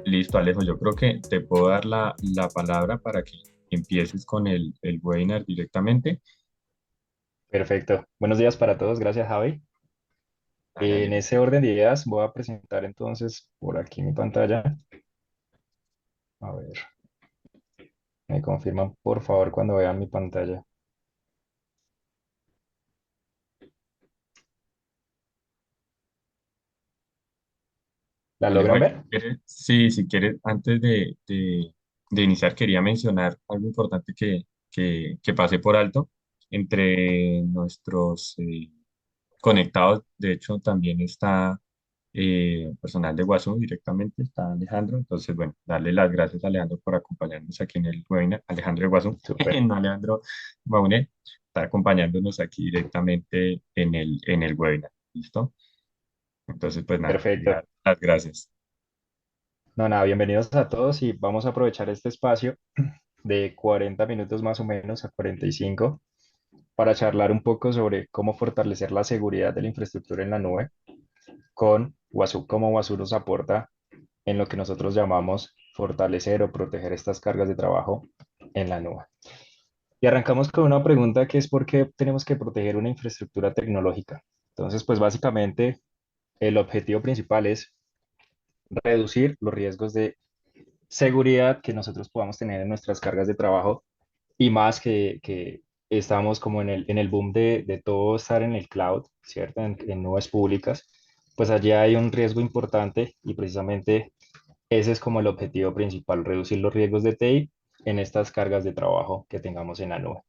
Listo, Alejo, yo creo que te puedo dar la palabra para que empieces con el webinar directamente. Perfecto. Buenos días para todos. Gracias, Javi. Dale, En Alejo. ese orden de ideas voy a presentar entonces por aquí mi pantalla. A ver, me confirman por favor cuando vean mi pantalla. ¿La Alejo, logran ver? sí, si quieres, antes de iniciar, quería mencionar algo importante que pasé por alto. Entre nuestros conectados, de hecho, también está personal de Guasú directamente, está Alejandro. Entonces, bueno, darle las gracias a Alejandro por acompañarnos aquí en el webinar. Alejandro de Guasú, Súper. no Alejandro Mauné, está acompañándonos aquí directamente en el webinar. ¿Listo? Entonces, pues nada, Perfecto. quería dar las gracias. No, nada, bienvenidos a todos y vamos a aprovechar este espacio de 40 minutos más o menos a 45 para charlar un poco sobre cómo fortalecer la seguridad de la infraestructura en la nube con Wasu, cómo Wasu nos aporta en lo que nosotros llamamos fortalecer o proteger estas cargas de trabajo en la nube. Y arrancamos con una pregunta que es ¿por qué tenemos que proteger una infraestructura tecnológica? Entonces, pues básicamente el objetivo principal es reducir los riesgos de seguridad que nosotros podamos tener en nuestras cargas de trabajo y más que estamos como en el boom de todo estar en el cloud, ¿cierto? En nubes públicas, pues allí hay un riesgo importante y precisamente ese es como el objetivo principal, reducir los riesgos de TI en estas cargas de trabajo que tengamos en la nube.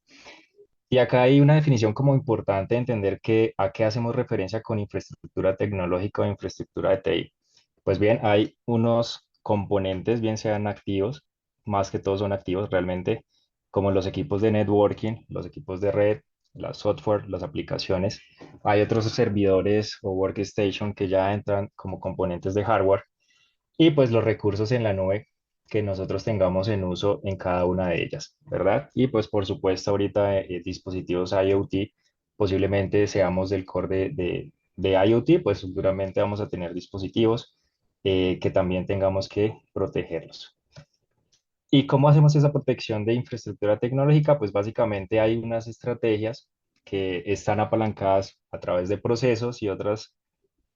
Y acá hay una definición como importante de entender que a qué hacemos referencia con infraestructura tecnológica o infraestructura de TI. Pues bien, hay unos componentes, bien sean activos, más que todos son activos realmente, como los equipos de networking, los equipos de red, la software, las aplicaciones. Hay otros servidores o workstation que ya entran como componentes de hardware y pues los recursos en la nube que nosotros tengamos en uso en cada una de ellas, ¿verdad? Y pues por supuesto ahorita dispositivos IoT, posiblemente seamos del core de IoT, pues seguramente vamos a tener dispositivos que también tengamos que protegerlos. ¿Y cómo hacemos esa protección de infraestructura tecnológica? Pues básicamente hay unas estrategias que están apalancadas a través de procesos y otras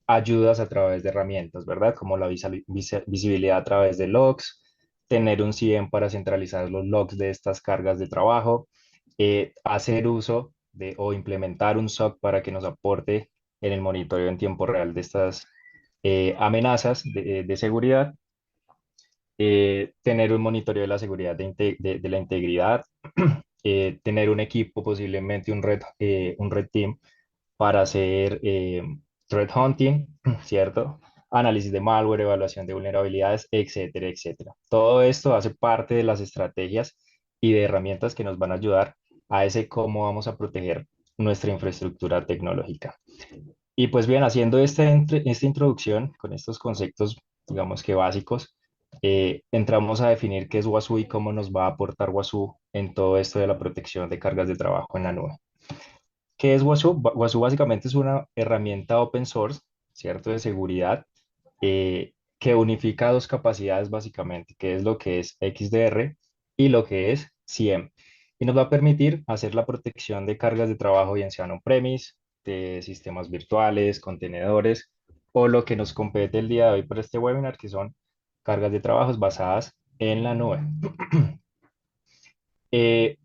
ayudas a través de herramientas, ¿verdad? Como la visibilidad a través de logs, tener un CIEM para centralizar los logs de estas cargas de trabajo, hacer uso de o implementar un SOC para que nos aporte en el monitoreo en tiempo real de estas amenazas de seguridad, tener un monitoreo de la seguridad de la integridad, tener un equipo, posiblemente un red team para hacer threat hunting, ¿cierto? Análisis de malware, evaluación de vulnerabilidades, etcétera, etcétera. Todo esto hace parte de las estrategias y de herramientas que nos van a ayudar a ese cómo vamos a proteger nuestra infraestructura tecnológica. Y pues bien, haciendo esta introducción con estos conceptos, digamos que básicos, entramos a definir qué es WASU y cómo nos va a aportar WASU en todo esto de la protección de cargas de trabajo en la nube. ¿Qué es WASU? WASU básicamente es una herramienta open source, ¿cierto? De seguridad que unifica dos capacidades básicamente, que es lo que es XDR y lo que es CIEM. Y nos va a permitir hacer la protección de cargas de trabajo, bien sean on-premise, de sistemas virtuales, contenedores, o lo que nos compete el día de hoy para este webinar, que son cargas de trabajos basadas en la nube. Eh,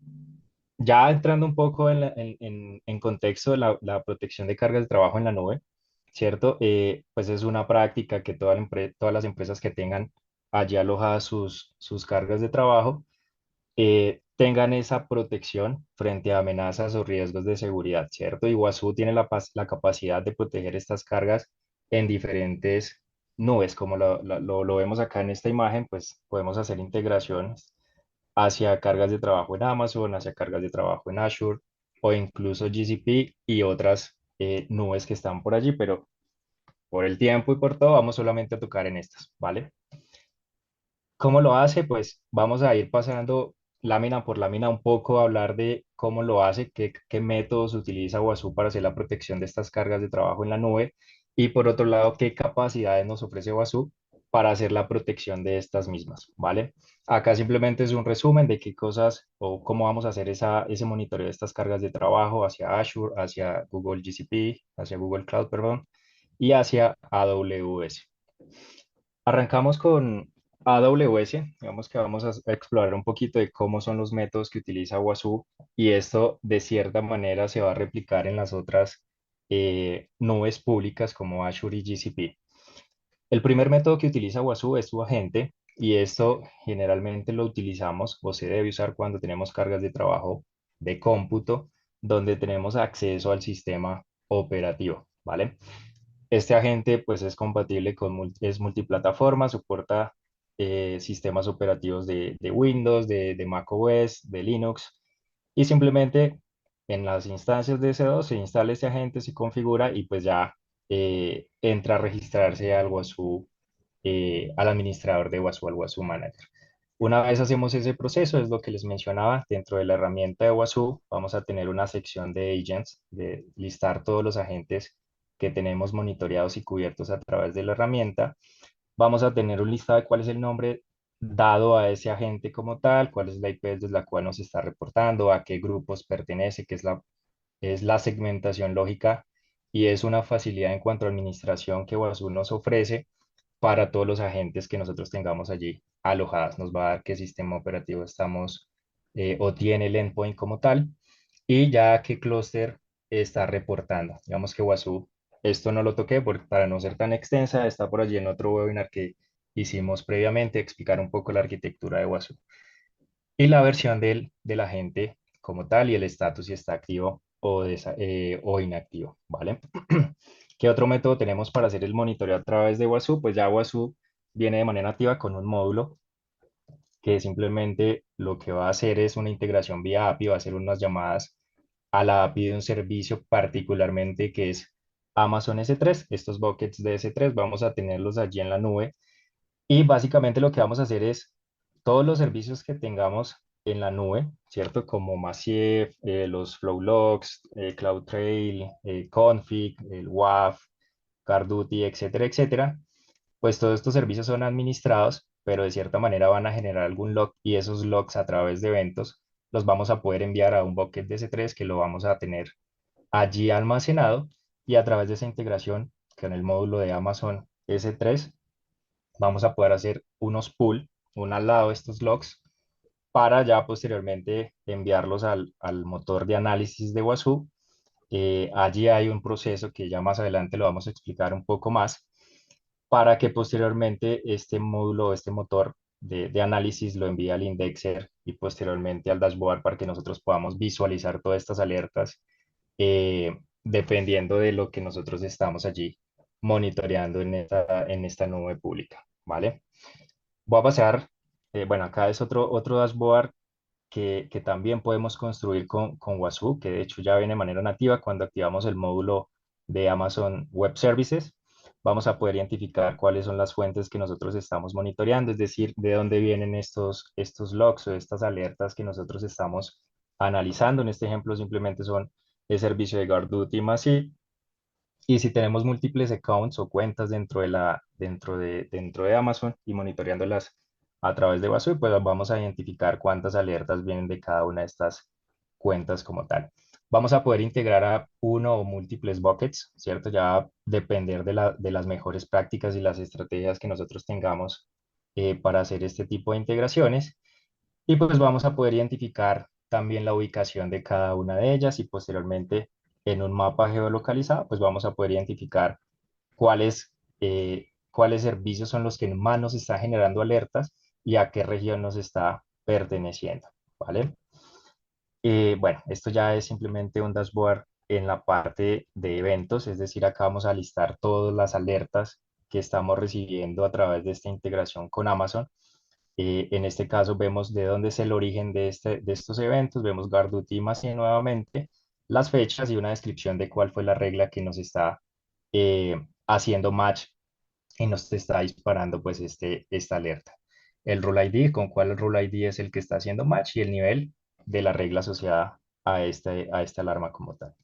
ya entrando un poco en contexto de la protección de cargas de trabajo en la nube, ¿cierto? Pues es una práctica que todas las empresas que tengan allí alojadas sus cargas de trabajo tengan esa protección frente a amenazas o riesgos de seguridad, ¿cierto? Iguazú tiene la capacidad de proteger estas cargas en diferentes nubes, como lo vemos acá en esta imagen, pues podemos hacer integraciones hacia cargas de trabajo en Amazon, hacia cargas de trabajo en Azure o incluso GCP y otras nubes que están por allí, pero por el tiempo y por todo vamos solamente a tocar en estas, ¿vale? ¿Cómo lo hace? Pues vamos a ir pasando lámina por lámina un poco a hablar de cómo lo hace, qué métodos utiliza Wasu para hacer la protección de estas cargas de trabajo en la nube y por otro lado, qué capacidades nos ofrece Wasu para hacer la protección de estas mismas, ¿vale? Acá simplemente es un resumen de qué cosas o cómo vamos a hacer ese monitoreo de estas cargas de trabajo hacia Azure, hacia Google GCP, hacia Google Cloud, perdón, y hacia AWS. Arrancamos con AWS, digamos que vamos a explorar un poquito de cómo son los métodos que utiliza Wazoo y esto de cierta manera se va a replicar en las otras nubes públicas como Azure y GCP. El primer método que utiliza Wazoo es su agente y esto generalmente lo utilizamos o se debe usar cuando tenemos cargas de trabajo de cómputo donde tenemos acceso al sistema operativo, ¿vale? Este agente pues es compatible con, es multiplataforma, soporta sistemas operativos de Windows, de macOS, de Linux y simplemente en las instancias de EC2 se instala este agente, se configura y pues ya entra a registrarse algo a al administrador de Wazoo, al Wazoo Manager. Una vez hacemos ese proceso, es lo que les mencionaba, dentro de la herramienta de Wazoo vamos a tener una sección de agents, de listar todos los agentes que tenemos monitoreados y cubiertos a través de la herramienta. Vamos a tener un listado de cuál es el nombre dado a ese agente como tal, cuál es la IP desde la cual nos está reportando, a qué grupos pertenece, qué es la segmentación lógica y es una facilidad en cuanto a administración que Wazoo nos ofrece para todos los agentes que nosotros tengamos allí alojadas. Nos va a dar qué sistema operativo estamos o tiene el endpoint como tal y ya qué clúster está reportando. Digamos que Wazoo, esto no lo toqué para no ser tan extensa, está por allí en otro webinar que hicimos previamente, explicar un poco la arquitectura de Wazoo y la versión del agente como tal y el estatus si está activo o inactivo, ¿vale? ¿Qué otro método tenemos para hacer el monitoreo a través de Wazoo? Pues ya Wazoo viene de manera nativa con un módulo que simplemente lo que va a hacer es una integración vía API, va a hacer unas llamadas a la API de un servicio particularmente que es Amazon S3. Estos buckets de S3 vamos a tenerlos allí en la nube y básicamente lo que vamos a hacer es todos los servicios que tengamos en la nube, ¿cierto? Como Massive, los Flowlogs, CloudTrail, Config, el WAF, CardDuty, etcétera, etcétera. Pues todos estos servicios son administrados, pero de cierta manera van a generar algún log y esos logs a través de eventos los vamos a poder enviar a un bucket de S3 que lo vamos a tener allí almacenado y a través de esa integración con el módulo de Amazon S3 vamos a poder hacer unos pull, un al lado de estos logs, para ya posteriormente enviarlos al motor de análisis de Wazoo. Allí hay un proceso que ya más adelante lo vamos a explicar un poco más, para que posteriormente este módulo, este motor de análisis lo envíe al indexer y posteriormente al dashboard para que nosotros podamos visualizar todas estas alertas dependiendo de lo que nosotros estamos allí monitoreando en esta nube pública, ¿vale? Voy a pasar, bueno, acá es otro dashboard que también podemos construir con Wazoo, que de hecho ya viene de manera nativa cuando activamos el módulo de Amazon Web Services. Vamos a poder identificar cuáles son las fuentes que nosotros estamos monitoreando, es decir, de dónde vienen estos logs o estas alertas que nosotros estamos analizando. En este ejemplo simplemente son el servicio de GuardDuty Massive y si tenemos múltiples accounts o cuentas dentro de Amazon y monitoreándolas a través de Wazoo, pues vamos a identificar cuántas alertas vienen de cada una de estas cuentas como tal. Vamos a poder integrar a uno o múltiples buckets, ¿cierto? Ya depender de las mejores prácticas y las estrategias que nosotros tengamos para hacer este tipo de integraciones. Y pues vamos a poder identificar también la ubicación de cada una de ellas y posteriormente en un mapa geolocalizado, pues vamos a poder identificar cuáles servicios son los que más nos están generando alertas y a qué región nos está perteneciendo, ¿vale? Bueno, esto ya es simplemente un dashboard en la parte de eventos, es decir, acá vamos a listar todas las alertas que estamos recibiendo a través de esta integración con Amazon. En este caso vemos de dónde es el origen de estos eventos, vemos Garduti más y nuevamente las fechas y una descripción de cuál fue la regla que nos está haciendo match y nos está disparando pues esta alerta. El rule ID, con cuál rule ID es el que está haciendo match y el nivel de la regla asociada a esta alarma como tal.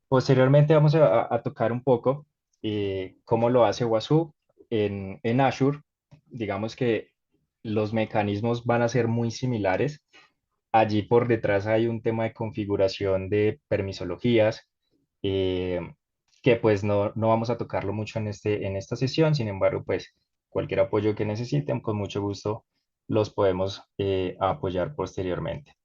Posteriormente vamos a tocar un poco cómo lo hace Wazoo. en Azure, digamos que los mecanismos van a ser muy similares. Allí por detrás hay un tema de configuración de permisologías, eh, que pues no vamos a tocarlo mucho en esta sesión. Sin embargo, pues cualquier apoyo que necesiten, con mucho gusto los podemos apoyar posteriormente.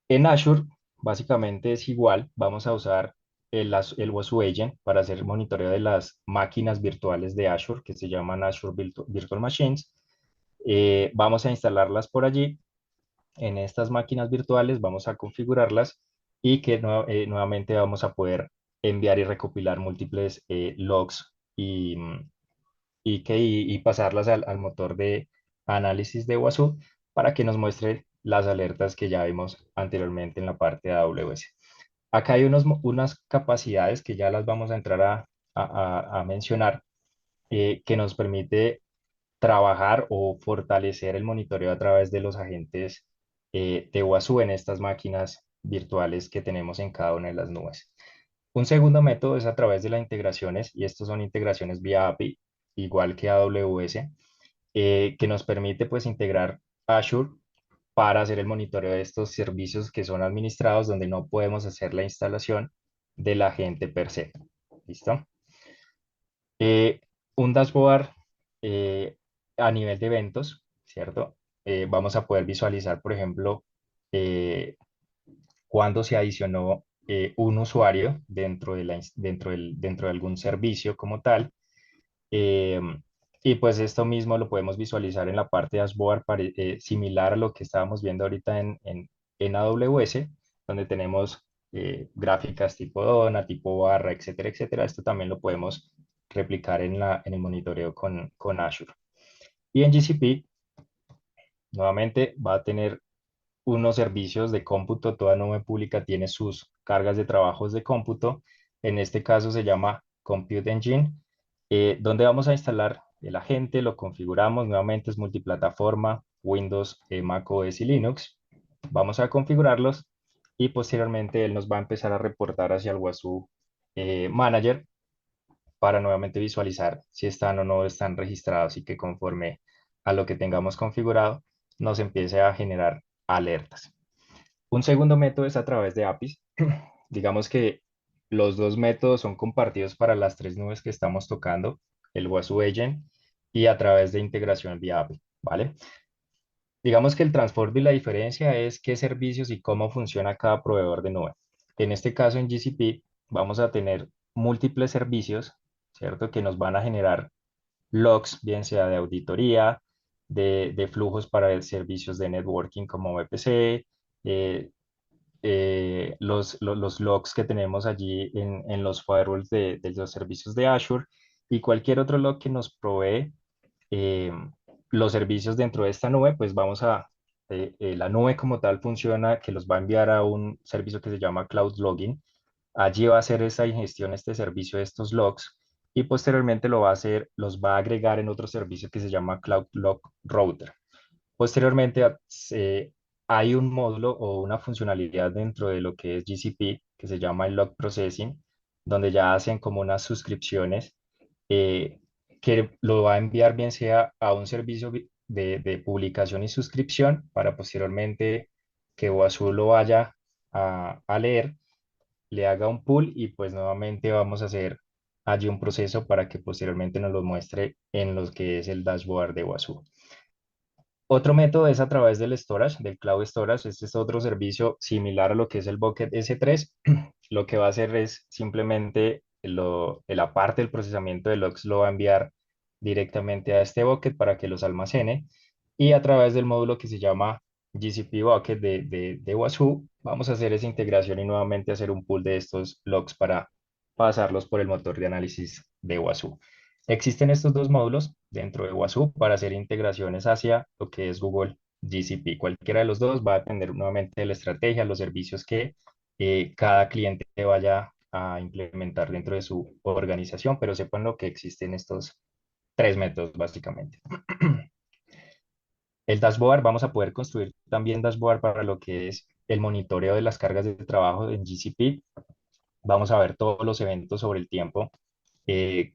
En Azure, básicamente es igual. Vamos a usar el WSU Agent para hacer monitoreo de las máquinas virtuales de Azure, que se llaman Azure Virtual Machines. Vamos a instalarlas por allí. En estas máquinas virtuales vamos a configurarlas y que nuevamente vamos a poder enviar y recopilar múltiples logs y pasarlas al motor de análisis de WASU para que nos muestre las alertas que ya vimos anteriormente en la parte de AWS. Acá hay unas capacidades que ya las vamos a entrar a mencionar, que nos permite trabajar o fortalecer el monitoreo a través de los agentes de WASU en estas máquinas virtuales que tenemos en cada una de las nubes. Un segundo método es a través de las integraciones, y estos son integraciones vía API, igual que AWS, que nos permite pues integrar Azure para hacer el monitoreo de estos servicios que son administrados, donde no podemos hacer la instalación del agente per se. ¿Listo? Eh, un dashboard eh, a nivel de eventos, ¿cierto? Vamos a poder visualizar, por ejemplo, eh, cuando se adicionó un usuario dentro de algún servicio como tal. eh, y pues esto mismo lo podemos visualizar en la parte dashboard similar a lo que estábamos viendo ahorita en AWS, donde tenemos gráficas tipo dona, tipo barra, etcétera, etcétera. Esto también lo podemos replicar en el monitoreo con Azure. Y en GCP, nuevamente, va a tener unos servicios de cómputo. Toda nube pública tiene sus cargas de trabajos de cómputo. En este caso se llama Compute Engine, donde vamos a instalar el agente, lo configuramos. Nuevamente es multiplataforma, Windows, Mac OS y Linux. Vamos a configurarlos y posteriormente él nos va a empezar a reportar hacia el WASU Manager para nuevamente visualizar si están o no están registrados, y que conforme a lo que tengamos configurado nos empiece a generar alertas. Un segundo método es a través de APIs. Digamos que los dos métodos son compartidos para las tres nubes que estamos tocando, el WASU Agent y a través de integración vía API, ¿vale? Digamos que el transporte y la diferencia es qué servicios y cómo funciona cada proveedor de nube. En este caso, en GCP, vamos a tener múltiples servicios, ¿cierto? Que nos van a generar logs, bien sea de auditoría, de flujos para servicios de networking como VPC, eh, los logs que tenemos allí en los firewalls de los servicios de Azure, y cualquier otro log que nos provee eh, los servicios dentro de esta nube. Pues la nube como tal funciona que los va a enviar a un servicio que se llama Cloud Logging. Allí va a hacer esa ingestión, este servicio de estos logs, y posteriormente los va a agregar en otro servicio que se llama Cloud Log Router. Posteriormente, hay un módulo o una funcionalidad dentro de lo que es GCP que se llama el Log Processing, donde ya hacen como unas suscripciones, eh, que lo va a enviar bien sea a un servicio de publicación y suscripción, para posteriormente que OASU lo vaya a leer, le haga un pull, y pues nuevamente vamos a hacer allí un proceso para que posteriormente nos lo muestre en lo que es el dashboard de OASU. Otro método es a través del storage, del cloud storage. Este es otro servicio similar a lo que es el Bucket S3. Lo que va a hacer es simplemente la parte del procesamiento de logs lo va a enviar directamente a este bucket para que los almacene, y a través del módulo que se llama GCP Bucket de Wazoo vamos a hacer esa integración y nuevamente hacer un pool de estos logs para pasarlos por el motor de análisis de Wazoo. Existen estos dos módulos dentro de Wazoo para hacer integraciones hacia lo que es Google GCP. Cualquiera de los dos va a depender nuevamente de la estrategia, los servicios que cada cliente vaya a implementar dentro de su organización, pero sepan lo que existen estos tres métodos básicamente. El dashboard, vamos a poder construir también dashboard para lo que es el monitoreo de las cargas de trabajo en GCP. Vamos a ver todos los eventos sobre el tiempo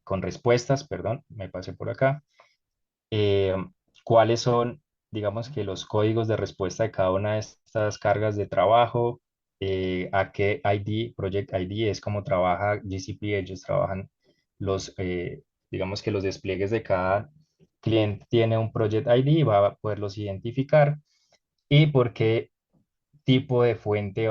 con respuestas, perdón, me pasé por acá, eh, cuáles son, digamos que los códigos de respuesta de cada una de estas cargas de trabajo, a qué ID, Project ID es como trabaja GCP, ellos trabajan los, digamos que los despliegues de cada cliente tiene un Project ID, va a poderlos identificar y por qué tipo de fuente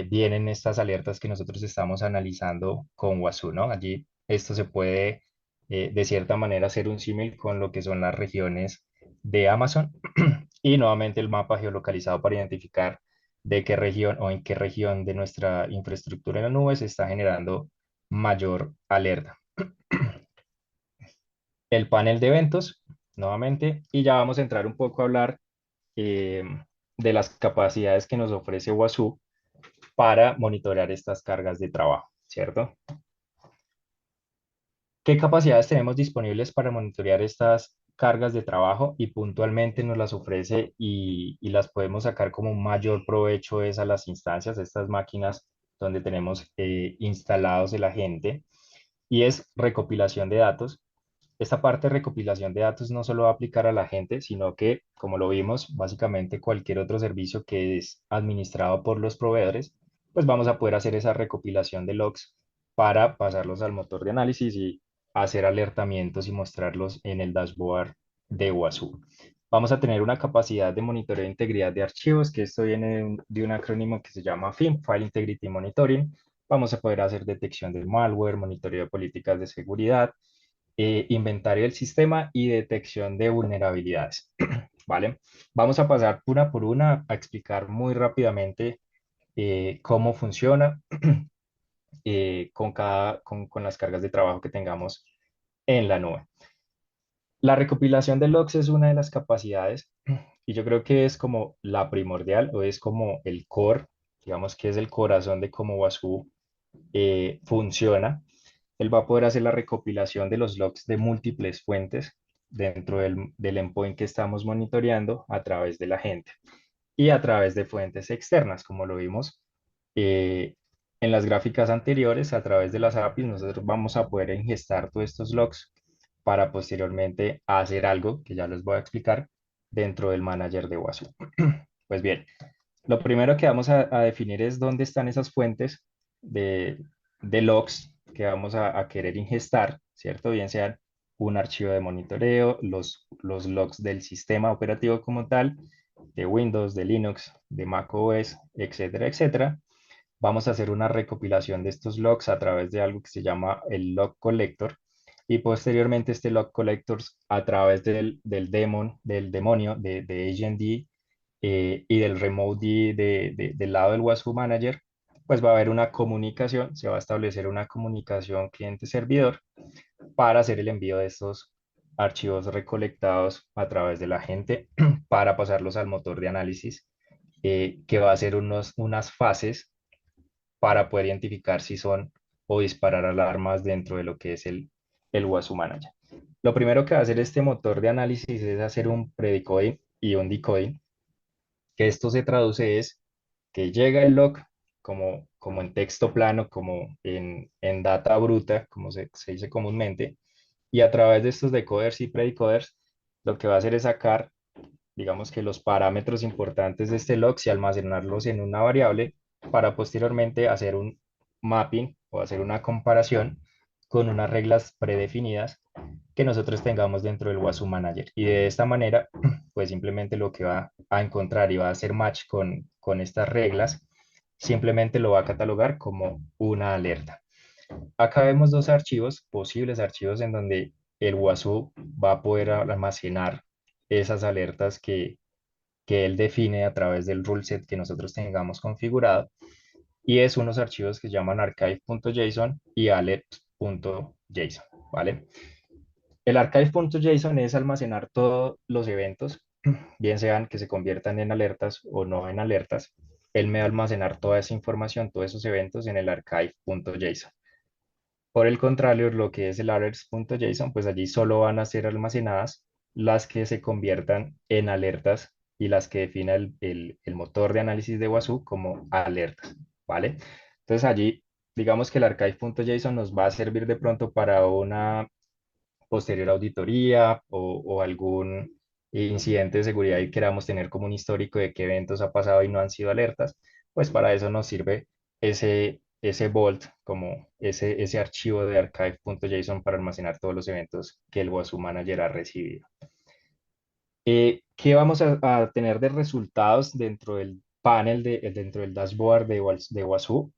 vienen estas alertas que nosotros estamos analizando con Wasu, ¿no? Allí esto se puede, de cierta manera, hacer un símil con lo que son las regiones de Amazon y nuevamente el mapa geolocalizado para identificar de qué región o en qué región de nuestra infraestructura en la nube se está generando mayor alerta. El panel de eventos, nuevamente, y ya vamos a entrar un poco a hablar eh, de las capacidades que nos ofrece Wasu para monitorear estas cargas de trabajo, ¿cierto? ¿Qué capacidades tenemos disponibles para monitorear estas cargas de trabajo y puntualmente nos las ofrece y las podemos sacar como un mayor provecho es a las instancias, estas máquinas donde tenemos instalados el agente y es recopilación de datos. Esta parte de recopilación de datos no solo va a aplicar a la gente, sino que, como lo vimos, básicamente cualquier otro servicio que es administrado por los proveedores, pues vamos a poder hacer esa recopilación de logs para pasarlos al motor de análisis y hacer alertamientos y mostrarlos en el dashboard de Wasu. Vamos a tener una capacidad de monitoreo de integridad de archivos, que esto viene de un acrónimo que se llama FIM, File Integrity Monitoring. Vamos a poder hacer detección de malware, monitoreo de políticas de seguridad, inventario del sistema y detección de vulnerabilidades. ¿Vale? Vamos a pasar una por una a explicar muy rápidamente cómo funciona con las cargas de trabajo que tengamos en la nube. La recopilación de logs es una de las capacidades y yo creo que es como la primordial o es como el core, digamos que es el corazón de cómo Wasu funciona. Él va a poder hacer la recopilación de los logs de múltiples fuentes dentro del endpoint que estamos monitoreando a través de la gente y a través de fuentes externas, como lo vimos eh, en las gráficas anteriores, a través de las APIs, nosotros vamos a poder ingestar todos estos logs para posteriormente hacer algo que ya les voy a explicar dentro del manager de Wasu. Pues bien, lo primero que vamos a definir es dónde están esas fuentes de, de logs que vamos a querer ingestar, ¿cierto? Bien sean un archivo de monitoreo, los logs del sistema operativo como tal, de Windows, de Linux, de macOS, etcétera, etcétera. Vamos a hacer una recopilación de estos logs a través de algo que se llama el log collector y posteriormente este log collector a través del demonio de AgentD y del remote del lado del WASU Manager, pues va a haber una comunicación, se va a establecer una comunicación cliente-servidor para hacer el envío de estos archivos recolectados a través de la gente para pasarlos al motor de análisis que va a hacer unas fases para poder identificar si son o disparar alarmas dentro de lo que es el WASU Manager. Lo primero que va a hacer este motor de análisis es hacer un predecoding y un decoding, que esto se traduce es que llega el log como en texto plano, como en data bruta, como se dice comúnmente, y a través de estos decoders y predecoders, lo que va a hacer es sacar, digamos que los parámetros importantes de este log y almacenarlos en una variable para posteriormente hacer un mapping o hacer una comparación con unas reglas predefinidas que nosotros tengamos dentro del WASU Manager. Y de esta manera, pues simplemente lo que va a encontrar y va a hacer match con estas reglas, simplemente lo va a catalogar como una alerta. Acá vemos dos archivos, posibles archivos en donde el WASU va a poder almacenar esas alertas que él define a través del rule set que nosotros tengamos configurado. Y es unos archivos que se llaman archive.json y alert.json, ¿vale? El archive.json es almacenar todos los eventos, bien sean que se conviertan en alertas o no en alertas. Él me va a almacenar toda esa información, todos esos eventos en el archive.json. Por el contrario, lo que es el alerts.json, pues allí solo van a ser almacenadas las que se conviertan en alertas y las que defina el motor de análisis de Wasu como alertas, ¿vale? Entonces allí digamos que el archive.json nos va a servir de pronto para una posterior auditoría o algún incidente de seguridad y queramos tener como un histórico de qué eventos ha pasado y no han sido alertas, pues para eso nos sirve ese Vault, como ese archivo de archive.json para almacenar todos los eventos que el WASU Manager ha recibido. ¿Qué vamos a tener de resultados dentro del panel, dentro del dashboard de WASU?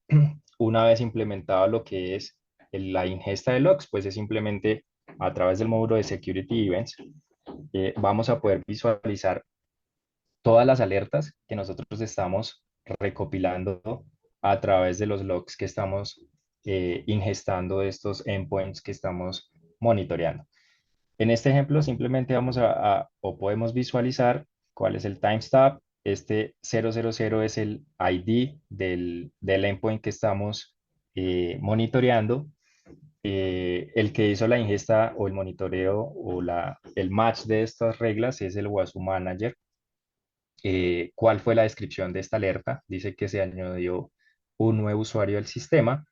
Una vez implementado lo que es la ingesta de logs, pues es simplemente a través del módulo de Security Events, vamos a poder visualizar todas las alertas que nosotros estamos recopilando a través de los logs que estamos ingestando de estos endpoints que estamos monitoreando. En este ejemplo, simplemente o podemos visualizar cuál es el timestamp. Este 000 es el ID del endpoint que estamos monitoreando. El que hizo la ingesta o el monitoreo o el match de estas reglas es el WASU Manager. ¿Cuál fue la descripción de esta alerta? Dice que se añadió un nuevo usuario del sistema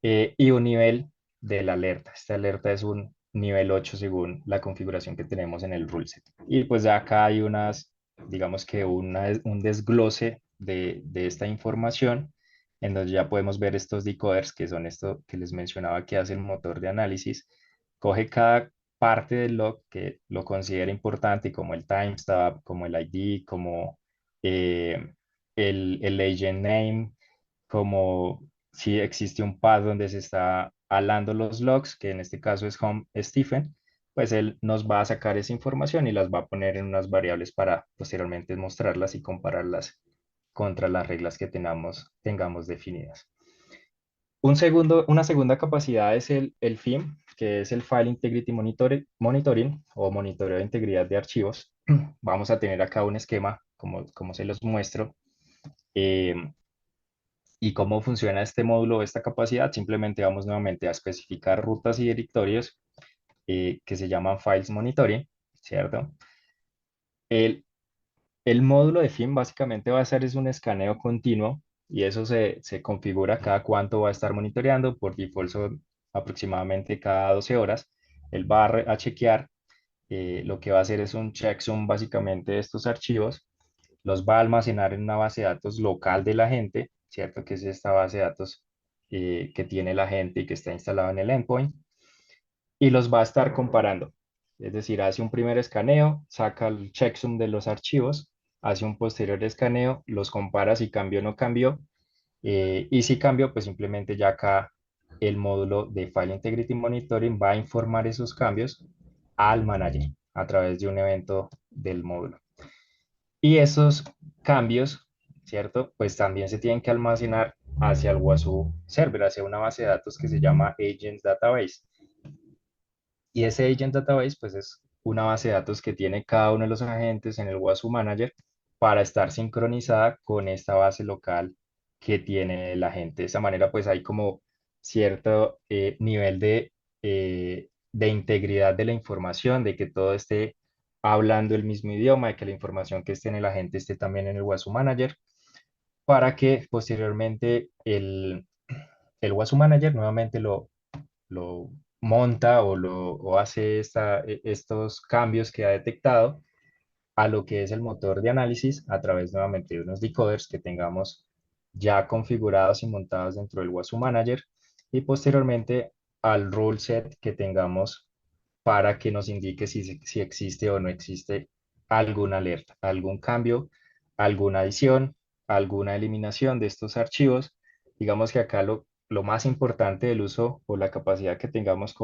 y un nivel de la alerta. Esta alerta es un nivel 8 según la configuración que tenemos en el rule set. Y pues ya acá hay digamos que un desglose de esta información en donde ya podemos ver estos decoders, que son esto que les mencionaba que hace el motor de análisis. Coge cada parte del log que lo considera importante, como el timestamp, como el ID, como eh, el agent name, como si existe un path donde se está alando los logs, que en este caso es home Stephen, pues él nos va a sacar esa información y las va a poner en unas variables para posteriormente mostrarlas y compararlas contra las reglas que tengamos definidas. Una segunda capacidad es el FIM, que es el File Integrity Monitoring o monitoreo de integridad de archivos. Vamos a tener acá un esquema, como se los muestro. Eh, ¿Y cómo funciona este módulo, esta capacidad? Simplemente vamos nuevamente a especificar rutas y directorios que se llaman Files Monitoring, ¿cierto? El, el módulo de FIM básicamente va a ser es un escaneo continuo y eso se configura cada cuánto va a estar monitoreando. Por default son aproximadamente cada 12 horas. Él va a chequear, lo que va a hacer es un checksum básicamente de estos archivos, los va a almacenar en una base de datos local de la gente, ¿cierto? Que es esta base de datos que tiene la gente y que está instalado en el endpoint, y los va a estar comparando. Es decir, hace un primer escaneo, saca el checksum de los archivos, hace un posterior escaneo, los compara si cambió o no cambió, y si cambió, pues simplemente ya acá el módulo de File Integrity Monitoring va a informar esos cambios al manager a través de un evento del módulo. Y esos cambios, ¿cierto? Pues también se tienen que almacenar hacia el WASU Server, hacia una base de datos que se llama Agents Database. Y ese Agent Database, pues es una base de datos que tiene cada uno de los agentes en el WASU Manager para estar sincronizada con esta base local que tiene el agente. De esa manera, pues hay como cierto nivel de integridad de la información, de que todo esté hablando el mismo idioma, de que la información que esté en el agente esté también en el WASU Manager, para que posteriormente el WASU Manager nuevamente lo monta o hace estos cambios que ha detectado a lo que es el motor de análisis a través nuevamente de unos decoders que tengamos ya configurados y montados dentro del WASU Manager y posteriormente al rule set que tengamos para que nos indique si existe o no existe alguna alerta, algún cambio, alguna adición, alguna eliminación de estos archivos. Digamos que acá lo más importante del uso o la capacidad que tengamos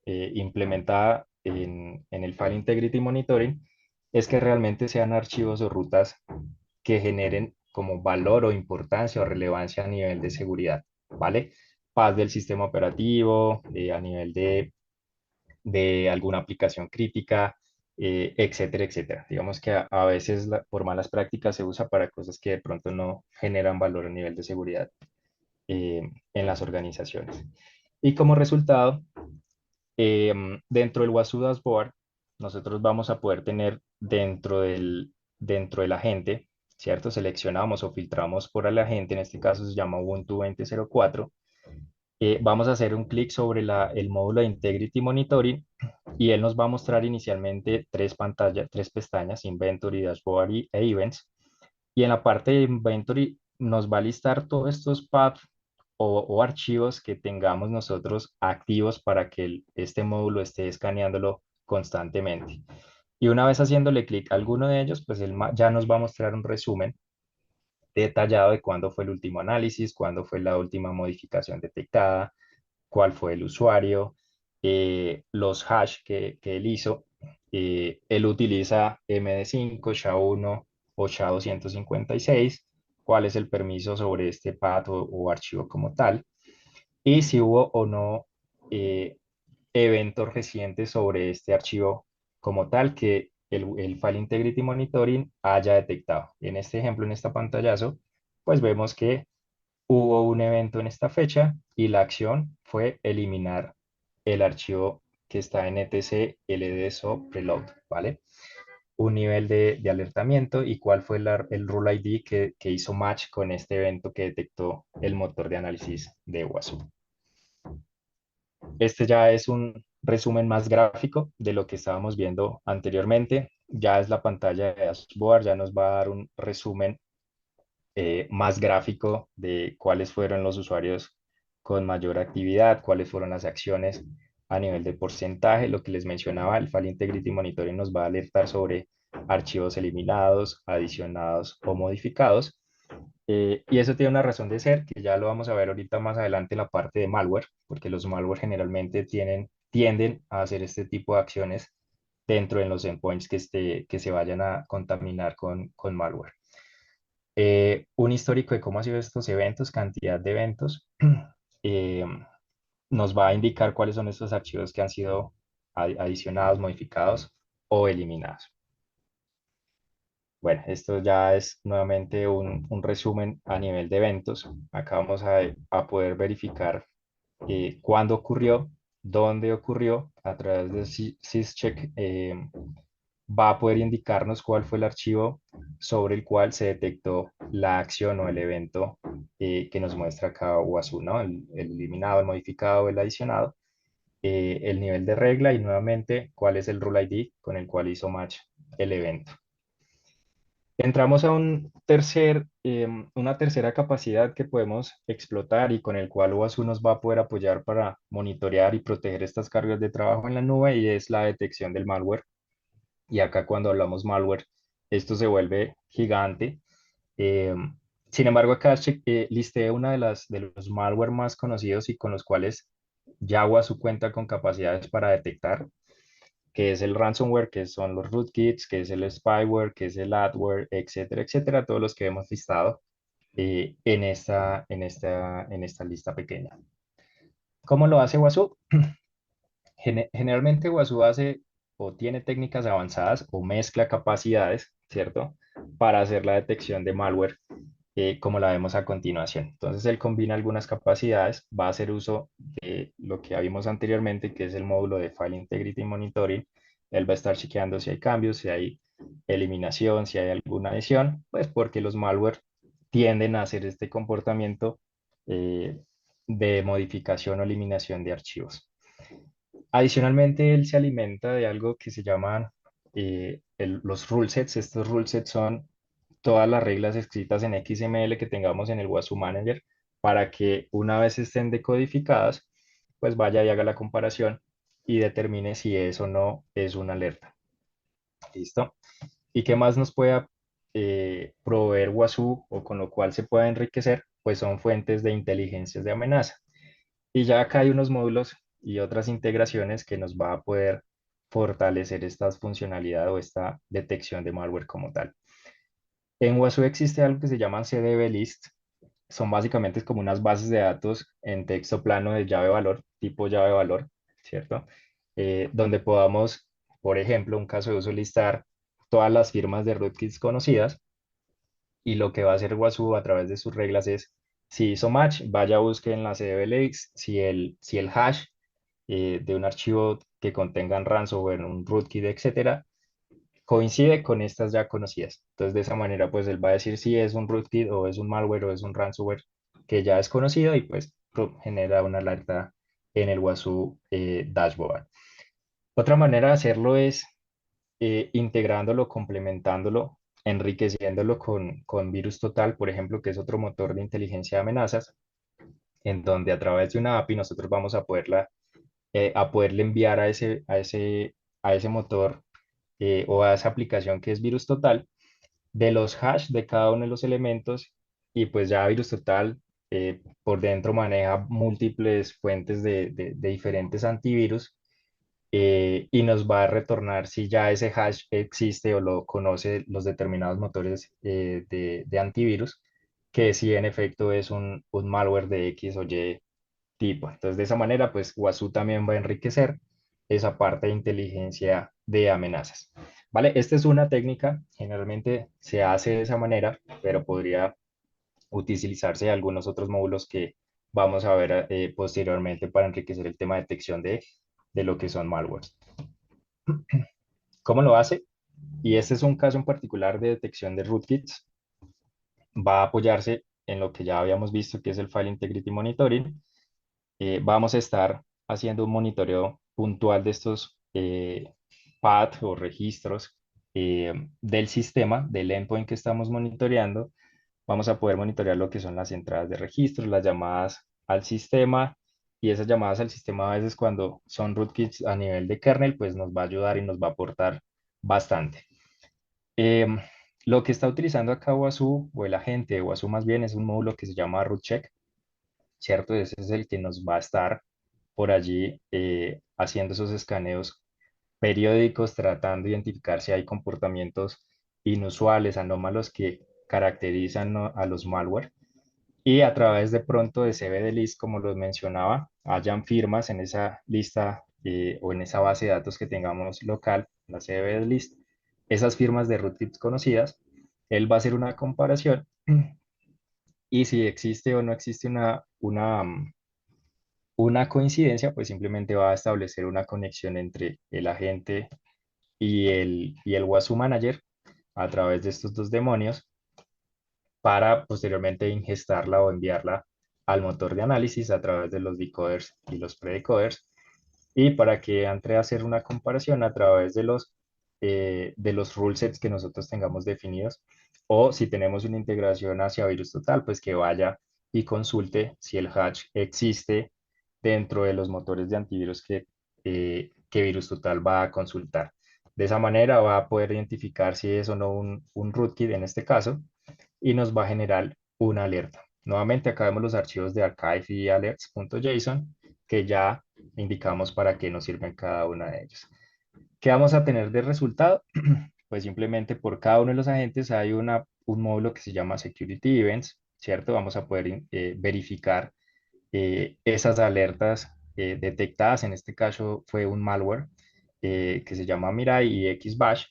implementada en el File Integrity Monitoring es que realmente sean archivos o rutas que generen como valor o importancia o relevancia a nivel de seguridad, ¿vale? Paz del sistema operativo, a nivel de alguna aplicación crítica, etcétera, etcétera. Digamos que a veces por malas prácticas se usa para cosas que de pronto no generan valor a nivel de seguridad en las organizaciones. Y como resultado, dentro del WASU Dashboard, nosotros vamos a poder tener dentro del agente, ¿cierto? Seleccionamos o filtramos por el agente, en este caso se llama Ubuntu 20.04, Vamos a hacer un clic sobre el módulo de Integrity Monitoring y él nos va a mostrar inicialmente tres pantallas, tres pestañas, Inventory, Dashboard e Events. Y en la parte de Inventory nos va a listar todos estos paths o archivos que tengamos nosotros activos para que este módulo esté escaneándolo constantemente. Y una vez haciéndole clic a alguno de ellos, pues él ya nos va a mostrar un resumen detallado de cuándo fue el último análisis, cuándo fue la última modificación detectada, cuál fue el usuario, los hash que él hizo. Él utiliza MD5, SHA-1 o SHA-256, cuál es el permiso sobre este path o archivo como tal, y si hubo o no eh, eventos recientes sobre este archivo como tal que el File Integrity Monitoring haya detectado. En este ejemplo, en esta pantallazo, pues vemos que hubo un evento en esta fecha y la acción fue eliminar el archivo que está en etc ldso preload, ¿vale? Un nivel de alertamiento y cuál fue el rule ID que hizo match con este evento que detectó el motor de análisis de WASU. Este ya es un resumen más gráfico de lo que estábamos viendo anteriormente. Ya es la pantalla de dashboard, ya nos va a dar un resumen más gráfico de cuáles fueron los usuarios con mayor actividad, cuáles fueron las acciones a nivel de porcentaje. Lo que les mencionaba, el File Integrity Monitoring nos va a alertar sobre archivos eliminados, adicionados o modificados. Y eso tiene una razón de ser, que ya lo vamos a ver ahorita más adelante en la parte de malware, porque los malware generalmente tienden a hacer este tipo de acciones dentro de los endpoints que se vayan a contaminar con malware. Un histórico de cómo han sido estos eventos, cantidad de eventos, eh, nos va a indicar cuáles son estos archivos que han sido adicionados, modificados o eliminados. Bueno, esto ya es nuevamente un resumen a nivel de eventos. Acá vamos a poder verificar cuándo ocurrió, dónde ocurrió, a través de syscheck va a poder indicarnos cuál fue el archivo sobre el cual se detectó la acción o el evento que nos muestra acá WASU, ¿no? El eliminado, el modificado, el adicionado, el nivel de regla y nuevamente cuál es el rule ID con el cual hizo match el evento. Entramos a una tercera capacidad que podemos explotar y con el cual WASU nos va a poder apoyar para monitorear y proteger estas cargas de trabajo en la nube y es la detección del malware. Y acá cuando hablamos malware, esto se vuelve gigante. Eh, Sin embargo, acá listé una de los malware más conocidos y con los cuales ya WASU cuenta con capacidades para detectar, que es el ransomware, que son los rootkits, que es el spyware, que es el adware, etcétera, etcétera, todos los que hemos listado en esta lista pequeña. ¿Cómo lo hace WASU? Generalmente WASU hace o tiene técnicas avanzadas o mezcla capacidades, ¿cierto? Para hacer la detección de malware como la vemos a continuación. Entonces él combina algunas capacidades, va a hacer uso de lo que vimos anteriormente, que es el módulo de File Integrity Monitoring. Él va a estar chequeando si hay cambios, si hay eliminación, si hay alguna adición, pues porque los malware tienden a hacer este comportamiento eh, de modificación o eliminación de archivos. Adicionalmente, él se alimenta de algo que se llaman los rule sets. Estos rule sets son todas las reglas escritas en XML que tengamos en el WASU Manager para que una vez estén decodificadas, pues vaya y haga la comparación y determine si es o no es una alerta. ¿Listo? ¿Y qué más nos pueda proveer WASU o con lo cual se pueda enriquecer? Pues son fuentes de inteligencias de amenaza. Y ya acá hay unos módulos y otras integraciones que nos va a poder fortalecer esta funcionalidad o esta detección de malware como tal. En WASU existe algo que se llama CDB List. Son básicamente como unas bases de datos en texto plano de llave valor, tipo llave valor, ¿cierto? Donde podamos, por ejemplo, un caso de uso listar todas las firmas de rootkits conocidas y lo que va a hacer WASU a través de sus reglas es, si hizo match, vaya a busque en la CDBLX si el hash de un archivo que contengan ransomware, un rootkit, etcétera, coincide con estas ya conocidas. Entonces, de esa manera, pues él va a decir si es un rootkit o es un malware o es un ransomware que ya es conocido y pues genera una alerta en el WASU dashboard. Otra manera de hacerlo es integrándolo, complementándolo, enriqueciéndolo con Virus Total, por ejemplo, que es otro motor de inteligencia de amenazas, en donde a través de una API nosotros vamos a poderle enviar a ese motor o a esa aplicación que es Virus Total de los hash de cada uno de los elementos y pues ya Virus Total por dentro maneja múltiples fuentes de diferentes antivirus y nos va a retornar si ya ese hash existe o lo conoce los determinados motores de antivirus, que si en efecto es un malware de X o Y tipo. Entonces, de esa manera, pues WASU también va a enriquecer esa parte de inteligencia de amenazas. ¿Vale? Esta es una técnica, generalmente se hace de esa manera, pero podría utilizarse algunos otros módulos que vamos a ver posteriormente para enriquecer el tema de detección de lo que son malwares. ¿Cómo lo hace? Y este es un caso en particular de detección de rootkits. Va a apoyarse en lo que ya habíamos visto, que es el File Integrity Monitoring. Vamos a estar haciendo un monitoreo puntual de estos path o registros del sistema, del endpoint que estamos monitoreando. Vamos a poder monitorear lo que son las entradas de registros, las llamadas al sistema, y esas llamadas al sistema a veces cuando son rootkits a nivel de kernel, pues nos va a ayudar y nos va a aportar bastante. Em, lo que está utilizando acá WASU, o el agente de WASU más bien, es un módulo que se llama rootcheck, ¿cierto? Ese es el que nos va a estar por allí haciendo esos escaneos periódicos, tratando de identificar si hay comportamientos inusuales, anómalos que caracterizan, ¿no?, a los malware. Y a través de pronto de CVD list, como los mencionaba, hayan firmas en esa lista o en esa base de datos que tengamos local, la CVD list, esas firmas de rootkits conocidas, él va a hacer una comparación y si existe o no existe una coincidencia, pues simplemente va a establecer una conexión entre el agente y el WASU Manager a través de estos dos demonios para posteriormente ingestarla o enviarla al motor de análisis a través de los decoders y los predecoders y para que entre a hacer una comparación a través de los rule sets que nosotros tengamos definidos o si tenemos una integración hacia Virus Total, pues que vaya y consulte si el hash existe dentro de los motores de antivirus que Virus Total va a consultar. De esa manera va a poder identificar si es o no un rootkit en este caso y nos va a generar una alerta. Nuevamente acá vemos los archivos de archive y alerts.json que ya indicamos para qué nos sirven cada una de ellos. ¿Qué vamos a tener de resultado? Pues simplemente por cada uno de los agentes hay un módulo que se llama Security Events, ¿cierto? Vamos a poder verificar esas alertas detectadas. En este caso fue un malware que se llama Mirai y XBash,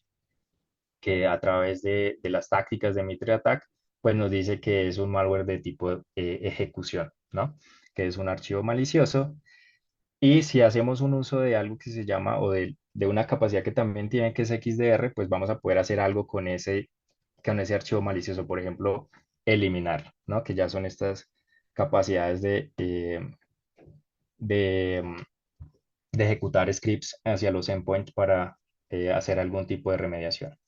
que a través de las tácticas de Mitre Attack, pues nos dice que es un malware de tipo ejecución, ¿no? Que es un archivo malicioso. Y si hacemos un uso de algo que se llama, o de una capacidad que también tiene, que es XDR, pues vamos a poder hacer algo con ese archivo malicioso, por ejemplo, eliminar, ¿no? Que ya son estas capacidades de, de ejecutar scripts hacia los endpoints para hacer algún tipo de remediación.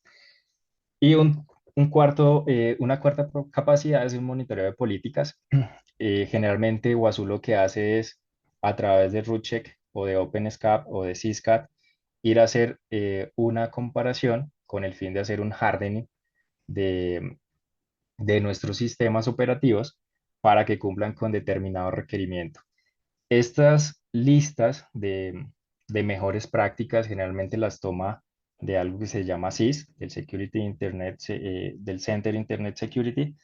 Y una cuarta capacidad es un monitoreo de políticas. Generalmente WASU lo que hace es, a través de RootCheck o de OpenSCAP o de Syscat, ir a hacer una comparación con el fin de hacer un hardening de, de nuestros sistemas operativos para que cumplan con determinado requerimiento. Estas listas de mejores prácticas generalmente las toma de algo que se llama CIS, del Center Internet Security,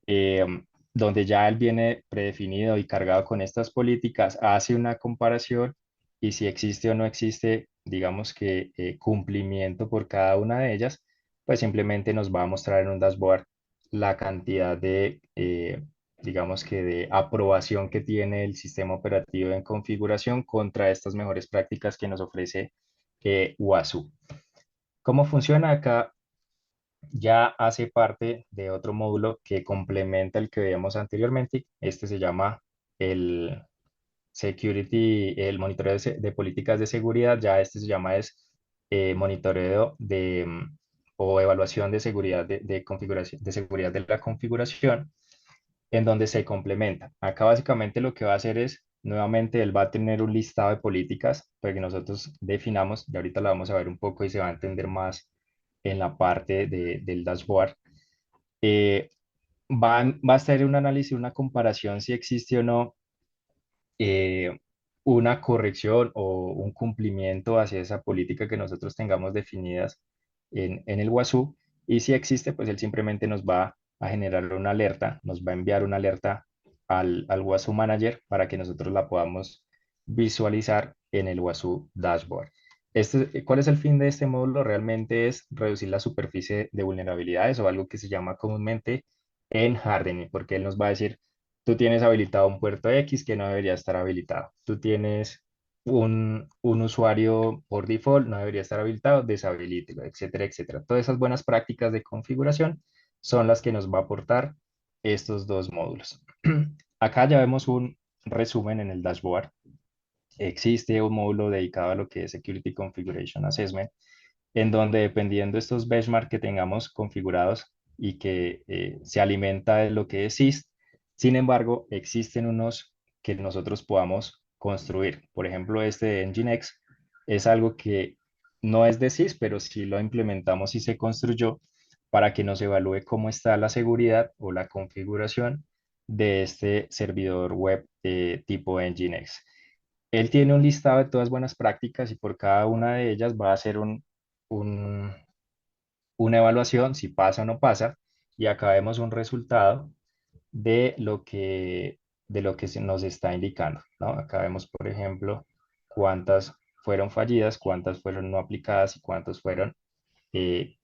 eh, donde ya él viene predefinido y cargado con estas políticas, hace una comparación y si existe o no existe, digamos que cumplimiento por cada una de ellas, pues simplemente nos va a mostrar en un dashboard la cantidad digamos que de aprobación que tiene el sistema operativo en configuración contra estas mejores prácticas que nos ofrece WASU. ¿Cómo funciona acá? Ya hace parte de otro módulo que complementa el que veíamos anteriormente. Este se llama el el monitoreo de políticas de seguridad, ya este se llama monitoreo o evaluación de seguridad de configuración, de seguridad de la configuración, en donde se complementa. Acá básicamente lo que va a hacer es, nuevamente, él va a tener un listado de políticas para que nosotros definamos, y ahorita la vamos a ver un poco y se va a entender más en la parte del dashboard. Eh, va a estar un análisis, una comparación si existe o no eh, una corrección o un cumplimiento hacia esa política que nosotros tengamos definidas en el WASU. Y si existe, pues él simplemente nos va a generar una alerta, nos va a enviar una alerta al WASU Manager para que nosotros la podamos visualizar en el WASU Dashboard. ¿Cuál es el fin de este módulo? Realmente es reducir la superficie de vulnerabilidades o algo que se llama comúnmente en hardening, porque él nos va a decir: tú tienes habilitado un puerto X que no debería estar habilitado. Tú tienes un usuario por default, no debería estar habilitado, deshabilítelo, etcétera, etcétera. Todas esas buenas prácticas de configuración son las que nos va a aportar estos dos módulos. Acá ya vemos un resumen en el dashboard. Existe un módulo dedicado a lo que es Security Configuration Assessment, en donde, dependiendo de estos benchmarks que tengamos configurados y que se alimenta de lo que es SIS, sin embargo, existen unos que nosotros podamos construir. Por ejemplo, este de Nginx es algo que no es de SIS, pero sí lo implementamos y se construyó para que nos evalúe cómo está la seguridad o la configuración de este servidor web tipo Nginx. Él tiene un listado de todas buenas prácticas y por cada una de ellas va a hacer un- una evaluación, si pasa o no pasa, y acá vemos un resultado de de lo que se nos está indicando, ¿no? Acá vemos, por ejemplo, cuántas fueron fallidas, cuántas fueron no aplicadas y cuántas fueron eh,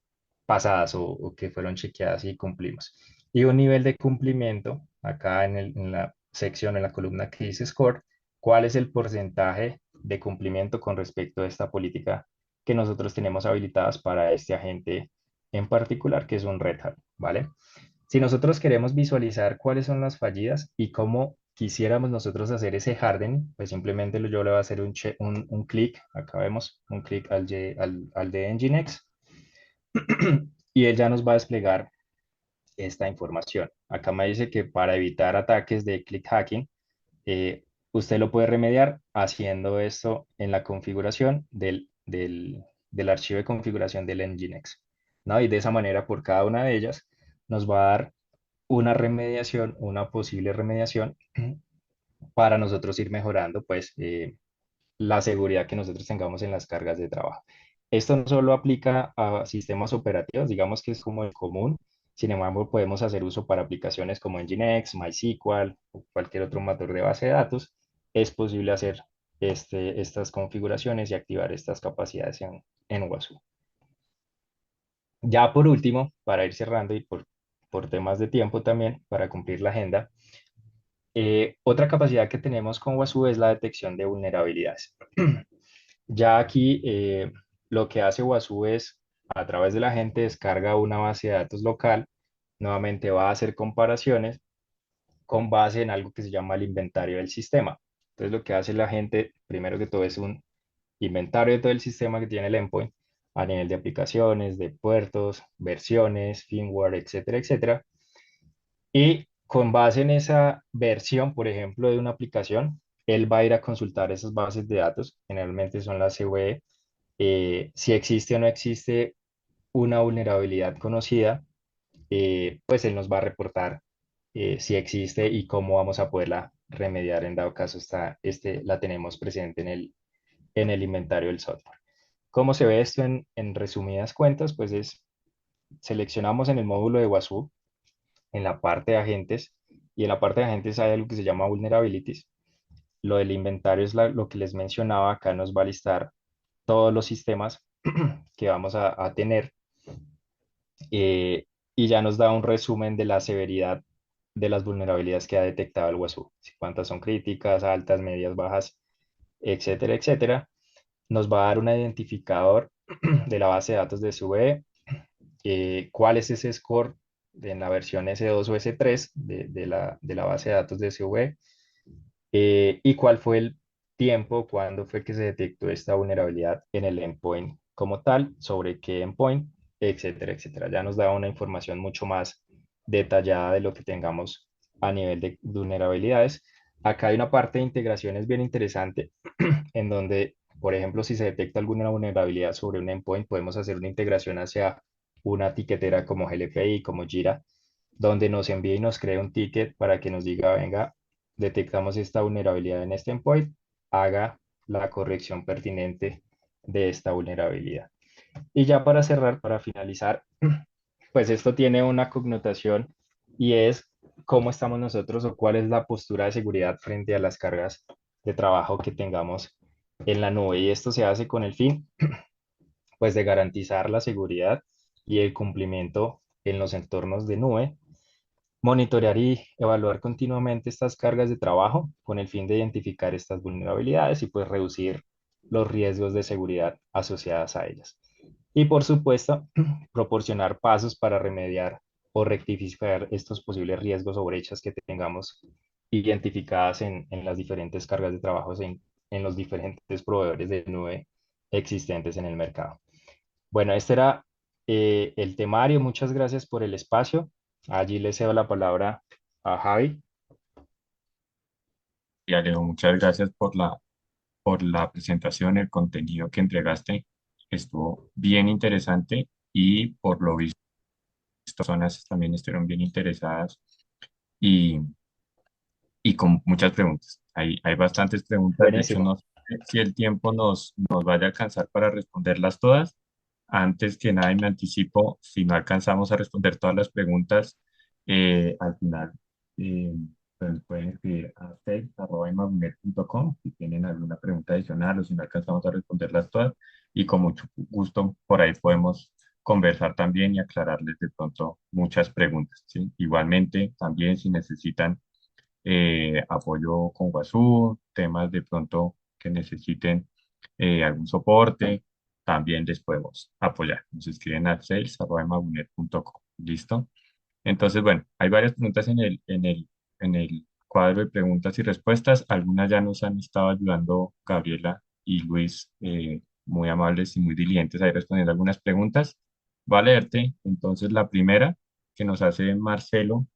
pasadas o que fueron chequeadas y cumplimos. Y un nivel de cumplimiento, acá en la sección, en la columna que dice score, cuál es el porcentaje de cumplimiento con respecto a esta política que nosotros tenemos habilitadas para este agente en particular, que es un Red Hat, ¿vale? Si nosotros queremos visualizar cuáles son las fallidas y cómo quisiéramos nosotros hacer ese hardening, pues simplemente yo le voy a hacer un clic, acá vemos un clic al de Nginx, y él ya nos va a desplegar esta información. Acá me dice que para evitar ataques de click hacking, usted lo puede remediar haciendo esto en la configuración del archivo de configuración del Nginx, ¿no? Y de esa manera, por cada una de ellas, nos va a dar una remediación, una posible remediación para nosotros ir mejorando, pues, la seguridad que nosotros tengamos en las cargas de trabajo. Esto no solo aplica a sistemas operativos, digamos que es como el común. Sin embargo, podemos hacer uso para aplicaciones como Nginx, MySQL o cualquier otro motor de base de datos. Es posible hacer estas configuraciones y activar estas capacidades en WASU. Ya por último, para ir cerrando y por temas de tiempo también, para cumplir la agenda, otra capacidad que tenemos con WASU es la detección de vulnerabilidades. Ya aquí lo que hace WASU es, a través de la gente, descarga una base de datos local, nuevamente va a hacer comparaciones con base en algo que se llama el inventario del sistema. Entonces lo que hace la gente, primero que todo, es un inventario de todo el sistema que tiene el endpoint a nivel de aplicaciones, de puertos, versiones, firmware, etcétera, etcétera. Y con base en esa versión, por ejemplo, de una aplicación, él va a ir a consultar esas bases de datos, generalmente son las CVE, si existe o no existe una vulnerabilidad conocida, pues él nos va a reportar si existe y cómo vamos a poderla remediar en dado caso la tenemos presente en el inventario del software. ¿Cómo se ve esto en resumidas cuentas? Pues seleccionamos en el módulo de WASU, en la parte de agentes, y en la parte de agentes hay algo que se llama vulnerabilities. Lo del inventario es lo que les mencionaba, acá nos va a listar todos los sistemas que vamos a tener, eh, y ya nos da un resumen de la severidad de las vulnerabilidades que ha detectado el WASU, cuántas son críticas, altas, medias, bajas, etcétera, etcétera. Nos va a dar un identificador de la base de datos de SUBE, cuál es ese score en la versión S2 o S3 de la base de datos de SUBE, y cuál fue el tiempo, cuándo fue que se detectó esta vulnerabilidad en el endpoint como tal, sobre qué endpoint, etcétera, etcétera. Ya nos da una información mucho más detallada de lo que tengamos a nivel de vulnerabilidades. Acá hay una parte de integraciones bien interesante en donde, por ejemplo, si se detecta alguna vulnerabilidad sobre un endpoint, podemos hacer una integración hacia una tiquetera como GLPI, como Jira, donde nos envíe y nos cree un ticket para que nos diga, venga, detectamos esta vulnerabilidad en este endpoint, haga la corrección pertinente de esta vulnerabilidad. Y ya para cerrar, para finalizar, pues esto tiene una connotación y es cómo estamos nosotros o cuál es la postura de seguridad frente a las cargas de trabajo que tengamos en la nube. Y esto se hace con el fin, pues, de garantizar la seguridad y el cumplimiento en los entornos de nube, monitorear y evaluar continuamente estas cargas de trabajo con el fin de identificar estas vulnerabilidades y pues reducir los riesgos de seguridad asociadas a ellas. Y por supuesto, proporcionar pasos para remediar o rectificar estos posibles riesgos o brechas que tengamos identificadas en las diferentes cargas de trabajo en los diferentes proveedores de nube existentes en el mercado. Bueno, este era el temario. Muchas gracias por el espacio. Allí le cedo la palabra a Javi. Y Alejo, muchas gracias por la presentación, el contenido que entregaste. Estuvo bien interesante y por lo visto, personas también estuvieron bien interesadas y, y con muchas preguntas. Hay bastantes preguntas, de hecho, Buenísimo. no sé si el tiempo nos vaya a alcanzar para responderlas todas. Antes que nada, y me anticipo, si no alcanzamos a responder todas las preguntas, al final eh, pues pueden escribir a sales@imagunet.com si tienen alguna pregunta adicional o si no alcanzamos a responderlas todas. Y con mucho gusto por ahí podemos conversar también y aclararles de pronto muchas preguntas, ¿sí? Igualmente, también si necesitan apoyo con Wazoo, temas de pronto que necesiten algún soporte, también les podemos apoyar. Nos escriben a sales@mabunet.com. ¿Listo? Entonces, bueno, hay varias preguntas en el cuadro de preguntas y respuestas. Algunas ya nos han estado ayudando Gabriela y Luis, muy amables y muy diligentes ahí respondiendo algunas preguntas. Voy a leerte. Entonces, la primera que nos hace Marcelo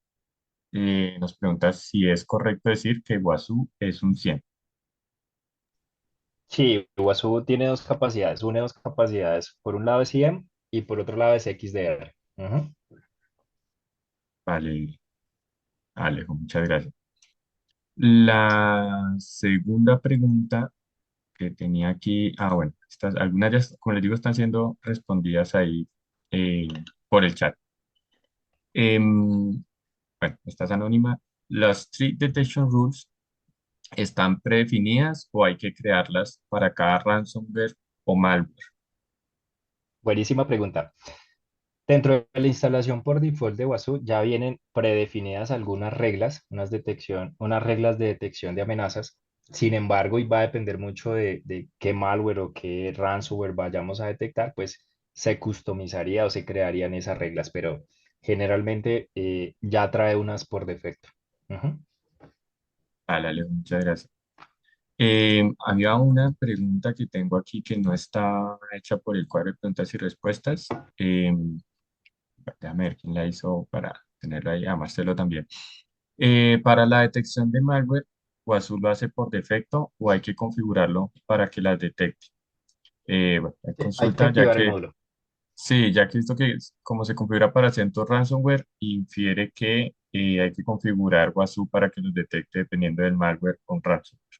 nos pregunta si es correcto decir que Guazú es un 100. Sí, Wasu tiene dos capacidades. Une dos capacidades. Por un lado es IEM y por otro lado es XDR. Ujú. Vale, Alejo, muchas gracias. La segunda pregunta que tenía aquí, bueno, algunas ya, como les digo, están siendo respondidas ahí por el chat. Em, bueno, esta es anónima. ¿Las Threat Detection Rules están predefinidas o hay que crearlas para cada ransomware o malware? Buenísima pregunta. Dentro de la instalación por default de Wasu ya vienen predefinidas algunas reglas, unas reglas de detección de amenazas. Sin embargo, y va a depender mucho de qué malware o qué ransomware vayamos a detectar, pues se customizaría o se crearían esas reglas, pero generalmente ya trae unas por defecto. Ujú. Vale, Alejo, muchas gracias. Había una pregunta que tengo aquí que no está hecha por el cuadro de preguntas y respuestas. Déjame ver quién la hizo para tenerla ahí, a Marcelo también. Para la detección de malware, ¿Wazu lo hace por defecto o hay que configurarlo para que las detecte? Bueno, hay Sí, hay que consulta, ya activar el que módulo. sí, ya que esto que como se configura para CentOS ransomware, infiere que hay que configurar Wazu para que los detecte dependiendo del malware con ransomware.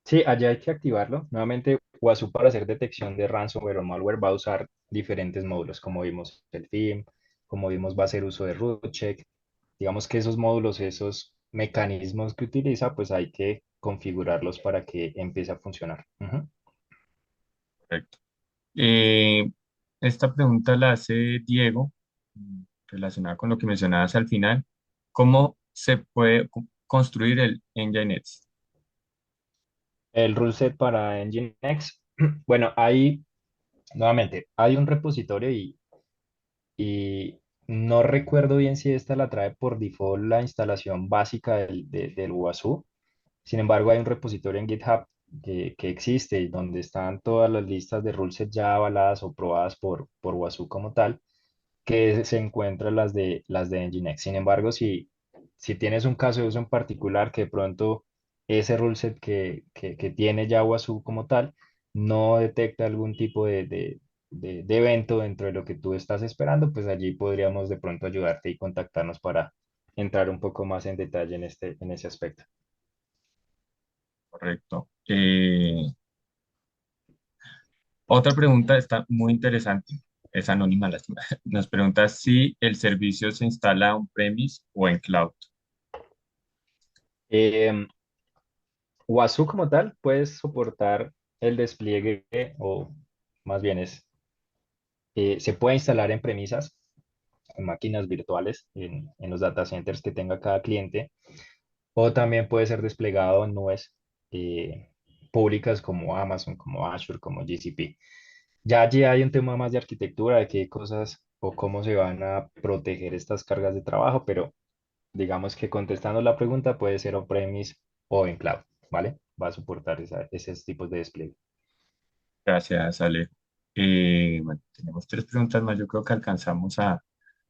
Sí, allá hay que activarlo. Nuevamente, Wasu para hacer detección de ransomware o malware va a usar diferentes módulos, como vimos el FIM, como vimos va a hacer uso de root check. Digamos que esos módulos, esos mecanismos que utiliza, pues hay que configurarlos para que empiece a funcionar. Ujú. Correcto. Eh, Esta pregunta la hace Diego, relacionada con lo que mencionabas al final. ¿Cómo se puede construir el Nginx? El rule set para Nginx, bueno, ahí nuevamente hay un repositorio y no recuerdo bien si esta la trae por default la instalación básica del Wasu. Sin embargo, hay un repositorio en GitHub que existe y donde están todas las listas de rulesets ya avaladas o probadas por Wasu como tal, que se encuentran las de Nginx. Sin embargo, si tienes un caso de uso en particular que de pronto ese ruleset que tiene ya Wasu como tal no detecta algún tipo de evento dentro de lo que tú estás esperando, pues allí podríamos de pronto ayudarte y contactarnos para entrar un poco más en detalle en ese aspecto. Correcto. Otra pregunta está muy interesante. Es anónima, lástima. Nos pregunta si el servicio se instala on-premise o en cloud. Em, Wasu como tal puedes soportar el despliegue o más bien se puede instalar en premisas, en máquinas virtuales, en los data centers que tenga cada cliente, o también puede ser desplegado en nubes eh, públicas como Amazon, como Azure, como GCP. Ya allí hay un tema más de arquitectura, de qué cosas o cómo se van a proteger estas cargas de trabajo, pero digamos que contestando la pregunta puede ser on-premise o en cloud, ¿vale? Va a soportar esos tipos de despliegue. Gracias, Alejo. Bueno, tenemos tres preguntas más. Yo creo que alcanzamos a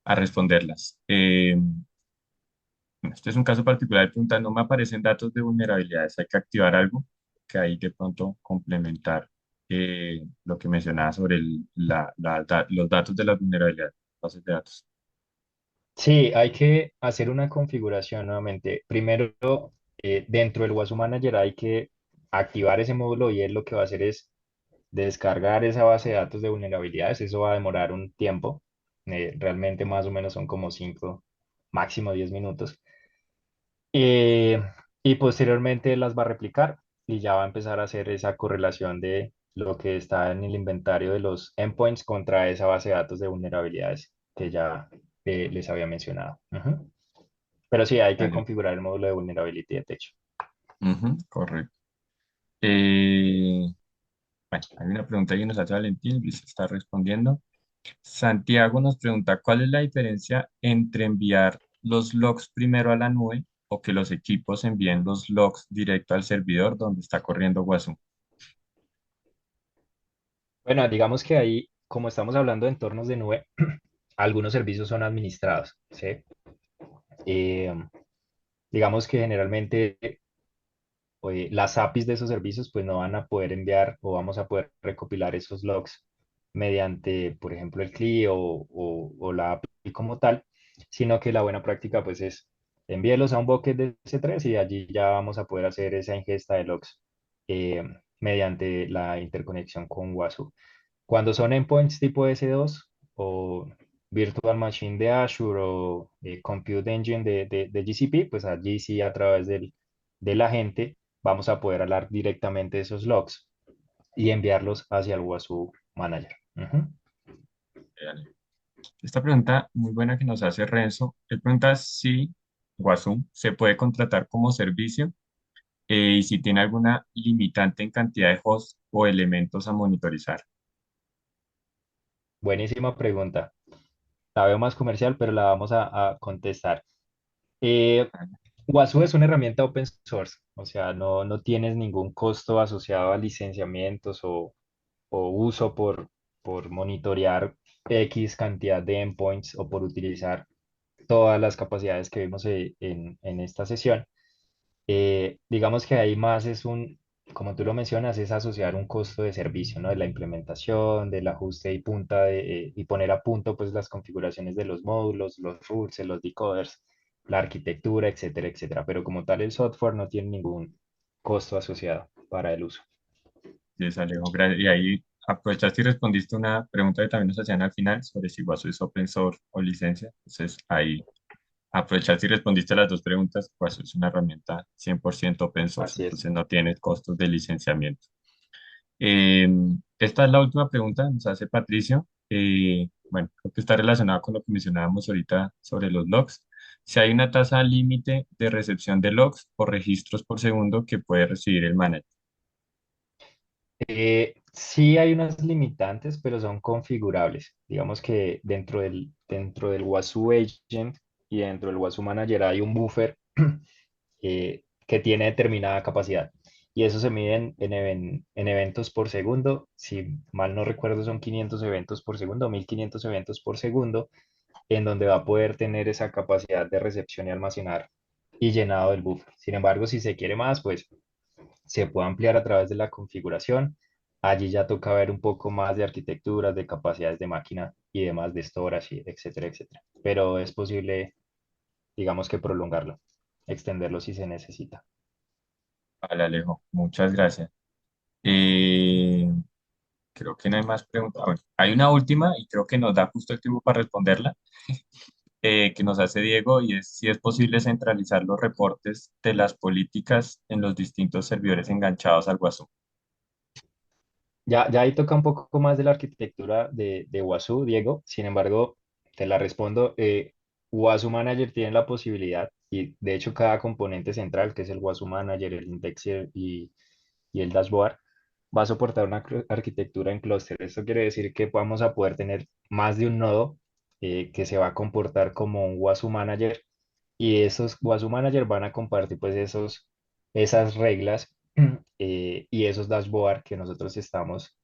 responderlas. Bueno, este es un caso particular. Pregunta, no me aparecen datos de vulnerabilidades. Hay que activar algo que ahí de pronto complementar lo que mencionaba sobre los datos de las vulnerabilidades, bases de datos. Sí, hay que hacer una configuración nuevamente. Primero, dentro del WASU Manager hay que activar ese módulo y él lo que va a hacer es descargar esa base de datos de vulnerabilidades. Eso va a demorar un tiempo. Realmente más o menos son como 5, máximo 10 minutos. Eh, y posteriormente las va a replicar y ya va a empezar a hacer esa correlación de lo que está en el inventario de los endpoints contra esa base de datos de vulnerabilidades que ya les había mencionado. Ujú. Pero sí, hay que Dale. configurar el módulo de vulnerability de techo. Ujú, correcto. Eh, bueno, hay una pregunta que nos hace Valentín, Luis está respondiendo. Santiago nos pregunta, ¿cuál es la diferencia entre enviar los logs primero a la nube o que los equipos envíen los logs directo al servidor donde está corriendo Wasu? Bueno, digamos que ahí, como estamos hablando de entornos de nube, algunos servicios son administrados, ¿sí? Eh, digamos que generalmente las APIs de esos servicios pues no van a poder enviar o vamos a poder recopilar esos logs mediante, por ejemplo, el CLI o la API como tal, sino que la buena práctica pues es envíelos a un bucket de S3 y allí ya vamos a poder hacer esa ingesta de logs eh, mediante la interconexión con Wasu. Cuando son endpoints tipo S2 o Virtual Machine de Azure o Compute Engine de GCP, pues allí sí a través del agente vamos a poder hablar directamente de esos logs y enviarlos hacia el Wasu Manager. Ujú. Dale. Esta pregunta muy buena que nos hace Renzo. Él pregunta si Wasu se puede contratar como servicio y si tiene alguna limitante en cantidad de hosts o elementos a monitorizar. Buenísima pregunta. La veo más comercial, pero la vamos a contestar. Eh, Wasu es una herramienta open source, o sea, no tienes ningún costo asociado a licenciamientos o uso por monitorear X cantidad de endpoints o por utilizar todas las capacidades que vimos en esta sesión. Digamos que ahí más es como tú lo mencionas, es asociar un costo de servicio, ¿no? De la implementación, del ajuste y punta y poner a punto pues las configuraciones de los módulos, los rules, los decoders, la arquitectura, etcétera, etcétera. Pero como tal el software no tiene ningún costo asociado para el uso. Sí, Alejo, gracias. Y ahí aprovechaste y respondiste una pregunta que también nos hacían al final sobre si Guaso es open source o licencia. Entonces ahí aprovechaste y respondiste las dos preguntas. Guaso es una herramienta 100% open source, Así es. entonces no tiene costos de licenciamiento. Eh, Esta es la última pregunta, nos hace Patricio. Bueno, creo que está relacionada con lo que mencionábamos ahorita sobre los logs. Si hay una tasa límite de recepción de logs o registros por segundo que puede recibir el manager. Sí hay unas limitantes, pero son configurables. Digamos que dentro del Wasu Agent y dentro del Wasu Manager hay un buffer que tiene determinada capacidad. Y eso se mide en eventos por segundo. Si mal no recuerdo, son 500 eventos por segundo, 1500 eventos por segundo, en donde va a poder tener esa capacidad de recepción y almacenar y llenado del buffer. Sin embargo, si se quiere más, pues se puede ampliar a través de la configuración. Allí ya toca ver un poco más de arquitecturas, de capacidades de máquina y demás de storage, etcétera, etcétera. Pero es posible, digamos que prolongarlo, extenderlo si se necesita. Vale, Alejo, muchas gracias. Eh, Creo que no hay más preguntas. Bueno, hay una última y creo que nos da justo el tiempo para responderla, que nos hace Diego, y es si es posible centralizar los reportes de las políticas en los distintos servidores enganchados al WhatsApp. Ya ahí toca un poco más de la arquitectura de Wasu, Diego. Sin embargo, te la respondo. Wasu Manager tiene la posibilidad, y de hecho cada componente central, que es el Wasu Manager, el Indexer y el dashboard, va a soportar una arquitectura en clúster. Esto quiere decir que vamos a poder tener más de un nodo que se va a comportar como un WASU Manager, y esos WASU Manager van a compartir pues esas reglas y esos dashboard que nosotros estamos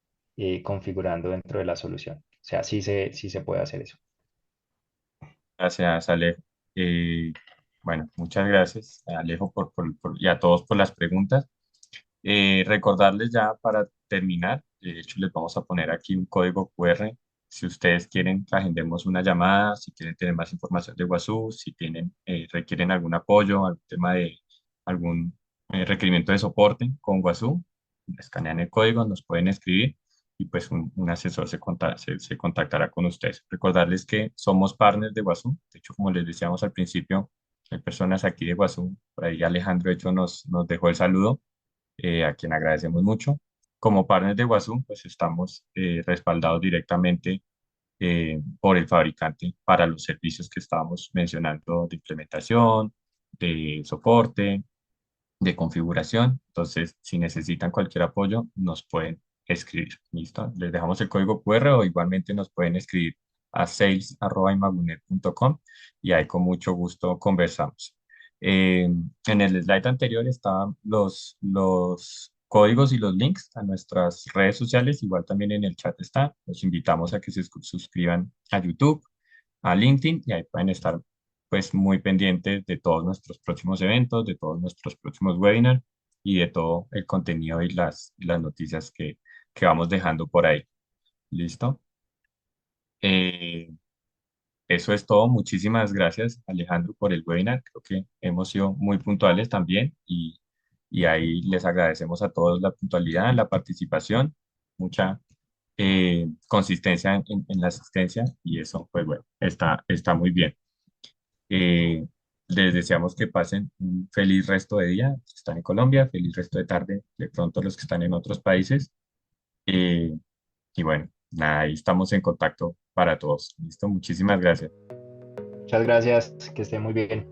configurando dentro de la solución. O sea, sí se puede hacer eso. Gracias, Alejo. Bueno, muchas gracias, Alejo, y a todos por las preguntas. Recordarles ya para terminar, de hecho les vamos a poner aquí un código QR. Si ustedes quieren que agendemos una llamada, si quieren tener más información de Wazoo, si requieren algún apoyo, algún tema de algún requerimiento de soporte con Wazoo, escanean el código, nos pueden escribir y pues un asesor se contactará con ustedes. Recordarles que somos partners de Wazoo. De hecho, como les decíamos al principio, hay personas aquí de Wazoo. Por ahí Alejandro, de hecho, nos dejó el saludo, a quien agradecemos mucho. Como partners de Wazoo, pues estamos respaldados directamente por el fabricante para los servicios que estábamos mencionando de implementación, de soporte, de configuración. Entonces, si necesitan cualquier apoyo, nos pueden escribir. ¿Listo? Les dejamos el código QR o igualmente nos pueden escribir a sales@imagunet.com y ahí con mucho gusto conversamos. En el slide anterior estaban los códigos y los links a nuestras redes sociales, igual también en el chat está. Los invitamos a que se suscriban a YouTube, a LinkedIn, y ahí pueden estar pues muy pendientes de todos nuestros próximos eventos, de todos nuestros próximos webinars y de todo el contenido y las noticias que vamos dejando por ahí. ¿Listo? Eh, Eso es todo. Muchísimas gracias, Alejandro, por el webinar. Creo que hemos sido muy puntuales también y ahí les agradecemos a todos la puntualidad, la participación, mucha consistencia en la asistencia, y eso, pues bueno, está muy bien. Eh, Les deseamos que pasen un feliz resto de día, los que están en Colombia, feliz resto de tarde, de pronto los que están en otros países. Eh, y bueno, nada, ahí estamos en contacto para todos. ¿Listo? Muchísimas gracias. Muchas gracias, que esté muy bien.